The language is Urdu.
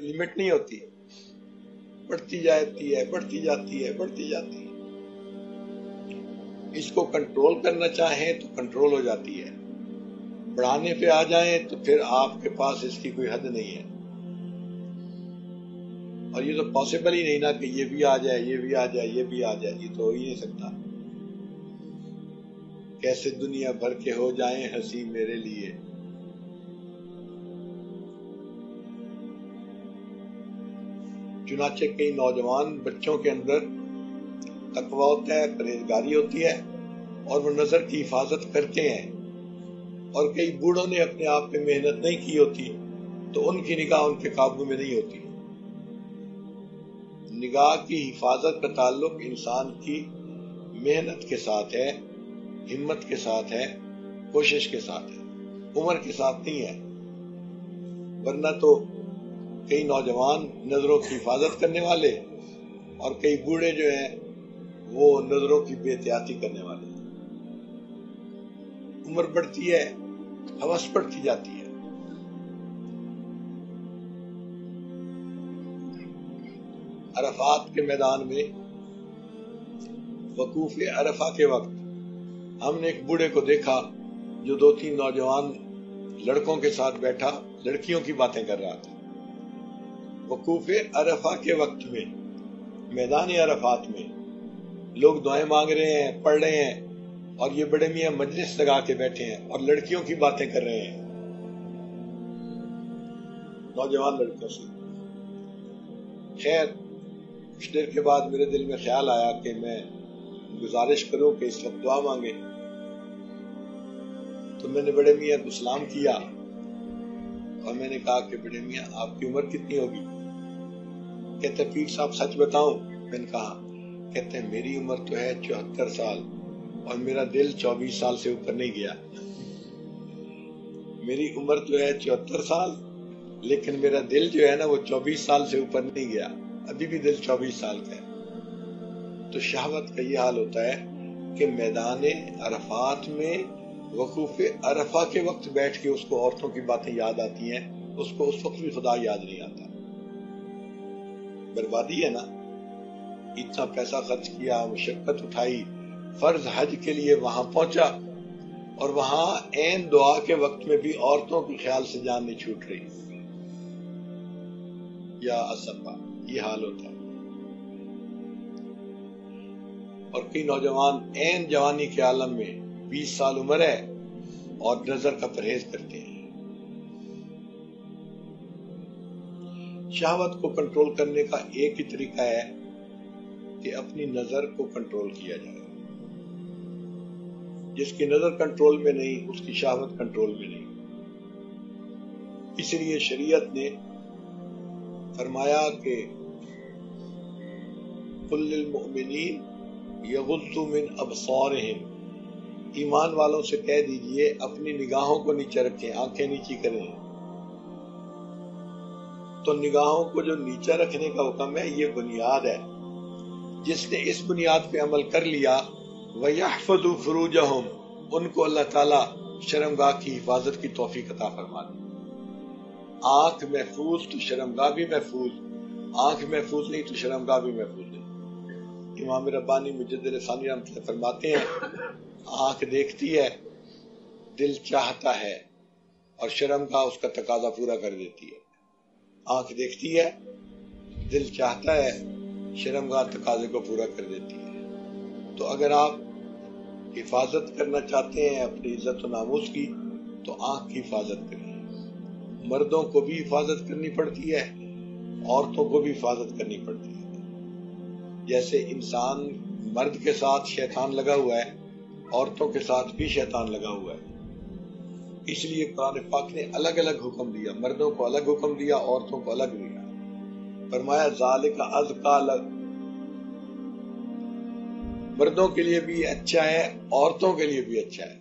لمٹ نہیں ہوتی، بڑھتی جاتی ہے، بڑھتی جاتی ہے، بڑھتی جاتی ہے۔ اس کو کنٹرول کرنا چاہیں تو کنٹرول ہو جاتی ہے، بڑھانے پہ آ جائیں تو پھر آپ کے پاس اس کی کوئی حد نہیں ہے۔ اور یہ تو پاسبل ہی نہیں نا کہ یہ بھی آ جائے، یہ بھی آ جائے، یہ بھی آ جائے، یہ تو ہو ہی نہیں سکتا۔ کیسے دنیا بھر کے ہو جائیں ہنسی میرے لیے۔ چنانچہ کئی نوجوان بچوں کے اندر تقوی ہوتا ہے، پرہیزگاری ہوتی ہے اور وہ نظر کی حفاظت کرتے ہیں، اور کئی بوڑھوں نے اپنے آپ پہ محنت نہیں کی ہوتی تو ان کی نگاہ ان کے قابو میں نہیں ہوتی۔ نگاہ کی حفاظت کا تعلق انسان کی محنت کے ساتھ ہے، ہمت کے ساتھ ہے، کوشش کے ساتھ ہے، عمر کے ساتھ نہیں ہے۔ ورنہ تو کئی نوجوان نظروں کی حفاظت کرنے والے اور کئی بوڑھے جو ہیں وہ نظروں کی بے احتیاطی کرنے والے۔ عمر بڑھتی ہے، ہوس بڑھتی جاتی ہے۔ عرفات کے میدان میں وقوف عرفہ کے وقت ہم نے ایک بوڑھے کو دیکھا جو 2-3 نوجوان لڑکوں کے ساتھ بیٹھا لڑکیوں کی باتیں کر رہا تھا۔ وقوف عرفہ کے وقت میں میدان عرفات میں لوگ دعائیں مانگ رہے ہیں، پڑھ رہے ہیں، اور یہ بڑے میاں مجلس لگا کے بیٹھے ہیں اور لڑکیوں کی باتیں کر رہے ہیں، نوجوان لڑکوں سے۔ خیر کچھ دیر کے بعد میرے دل میں خیال آیا کہ میں گزارش کروں کہ اس وقت دعا مانگے۔ تو میں نے بڑے میاں کو سلام کیا اور میں نے کہا کہ بڑے میاں آپ کی عمر کتنی ہوگی؟ کہتے پیر صاحب سچ بتاؤں؟ میں نے کہا، کہتے ہیں میری عمر تو ہے 74 سال اور میرا دل 24 سال سے اوپر نہیں گیا۔ میری عمر تو ہے 74 سال لیکن میرا دل جو ہے نا وہ 24 سال سے اوپر نہیں گیا، ابھی بھی دل 24 سال کا ہے۔ تو شہوت کا یہ حال ہوتا ہے کہ میدان عرفات میں وقوف عرفہ کے وقت بیٹھ کے اس کو عورتوں کی باتیں یاد آتی ہیں، اس کو اس وقت بھی خدا یاد نہیں آتا۔ بربادی ہے نا، اتنا پیسہ خرچ کیا، مشقت اٹھائی، فرض حج کے لیے وہاں پہنچا اور وہاں عین دعا کے وقت میں بھی عورتوں کے خیال سے جان نہیں چھوٹ رہی۔ یا اسفا، یہ حال ہوتا ہے۔ اور کئی نوجوان عین جوانی کے عالم میں 20 سال عمر ہے اور نظر کا پرہیز کرتے ہیں۔ شہوت کو کنٹرول کرنے کا ایک ہی طریقہ ہے کہ اپنی نظر کو کنٹرول کیا جائے۔ جس کی نظر کنٹرول میں نہیں اس کی شہوت کنٹرول میں نہیں۔ اس لیے شریعت نے فرمایا کہ قل للمؤمنین یغضوا من ابصارہم، ایمان والوں سے کہہ دیجئے اپنی نگاہوں کو نیچے رکھیں، آنکھیں نیچی کریں۔ تو نگاہوں کو جو نیچے رکھنے کا حکم ہے یہ بنیاد ہے۔ جس نے اس بنیاد پہ عمل کر لیا وَيَحْفَظُوا فُرُوجَهُمْ، ان کو اللہ تعالیٰ شرمگاہ کی حفاظت کی توفیق عطا فرما دے۔ آنکھ محفوظ تو شرمگاہ بھی محفوظ، آنکھ محفوظ نہیں تو شرمگاہ بھی محفوظ نہیں۔ امام ربانی مجدد ثانی رحمۃ اللہ فرماتے ہیں آنکھ دیکھتی ہے، دل چاہتا ہے اور شرمگاہ اس کا تقاضا پورا کر دیتی ہے۔ آنکھ دیکھتی ہے، دل چاہتا ہے، شرمگاہ تقاضے کو پورا کر دیتی ہے۔ تو اگر آپ حفاظت کرنا چاہتے ہیں اپنی عزت و ناموس کی تو آنکھ کی حفاظت کریں۔ مردوں کو بھی حفاظت کرنی پڑتی ہے، عورتوں کو بھی حفاظت کرنی پڑتی ہے۔ جیسے انسان مرد کے ساتھ شیطان لگا ہوا ہے، عورتوں کے ساتھ بھی شیطان لگا ہوا ہے۔ اس لیے قرآن پاک نے الگ الگ حکم دیا، مردوں کو الگ حکم دیا، عورتوں کو الگ دیا۔ فرمایا ذالک ازکا لک، مردوں کے لیے بھی اچھا ہے، عورتوں کے لیے بھی اچھا ہے۔